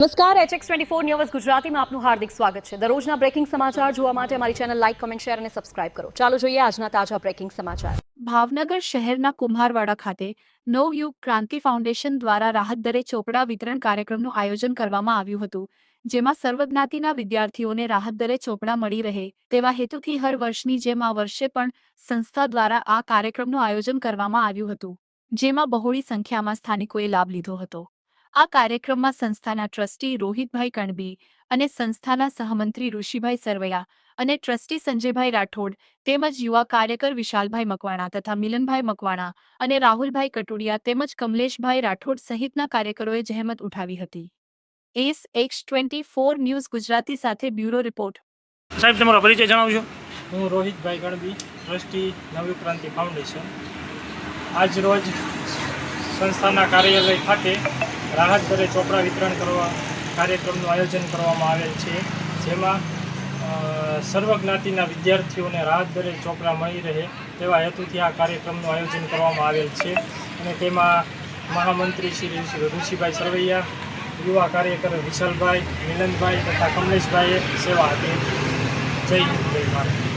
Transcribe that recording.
નમસ્કાર HX24 news ગુજરાતીમાં આપનું હાર્દિક સ્વાગત છે। દરરોજના બ્રેકિંગ સમાચાર જોવા માટે અમારી ચેનલ લાઇક, કમેન્ટ, શેર અને સબસ્ક્રાઇબ કરો। ચાલો જોઈએ આજના તાજા બ્રેકિંગ સમાચાર। ભાવનગર શહેરના કુંભારવાડા ખાતે નવયુગ ક્રાંતિ ફાઉન્ડેશન દ્વારા રાહત દરે ચોપડા વિતરણ કાર્યક્રમનું આયોજન કરવામાં આવ્યું હતું, જેમાં સર્વજ્ઞાતિના વિદ્યાર્થીઓને રાહત દરે ચોપડા મળી રહે તેવા હેતુથી હર વર્ષની જેમ આ વર્ષે પણ સંસ્થા દ્વારા આ કાર્યક્રમનું આયોજન કરવામાં આવ્યું હતું, જેમાં બહોળી સંખ્યામાં સ્થાનિકોએ લાભ લીધો હતો। આ કાર્યક્રમમાં સંસ્થાના ટ્રસ્ટી રોહિતભાઈ કણબી અને સંસ્થાના સહમંત્રી ઋષિભાઈ સરવૈયા અને ટ્રસ્ટી સંજયભાઈ રાઠોડ તેમજ યુવા કાર્યકર વિશાલભાઈ મકવાણા તથા મિલનભાઈ મકવાણા અને રાહુલભાઈ કટુડિયા તેમજ કમલેશભાઈ રાઠોડ સહિતના કાર્યકરોએ જહેમત ઉઠાવી હતી। HX24 ન્યૂઝ ગુજરાતી સાથે બ્યુરો રિપોર્ટ। સાહેબ, તમારો પરિચય જણાવજો। હું રોહિતભાઈ ગણબી, ટ્રસ્ટી નવયુગ ક્રાંતિ ફાઉન્ડેશન। આજ રોજ સંસ્થાના કાર્યાલય ખાતે રાહત દરે ચોપડા વિતરણ કરવા કાર્યક્રમનું આયોજન કરવામાં આવેલ છે, જેમાં સર્વ જ્ઞાતિના વિદ્યાર્થીઓને રાહત દરે ચોપડા મળી રહે તેવા હેતુથી આ કાર્યક્રમનું આયોજન કરવામાં આવેલ છે અને તેમાં મહામંત્રી શ્રી ઋષિભાઈ સરવૈયા, યુવા કાર્યકર વિશાલભાઈ, મિલનભાઈ તથા કમલેશભાઈએ સેવા આપી। જય હિન્દ, જય ભારત।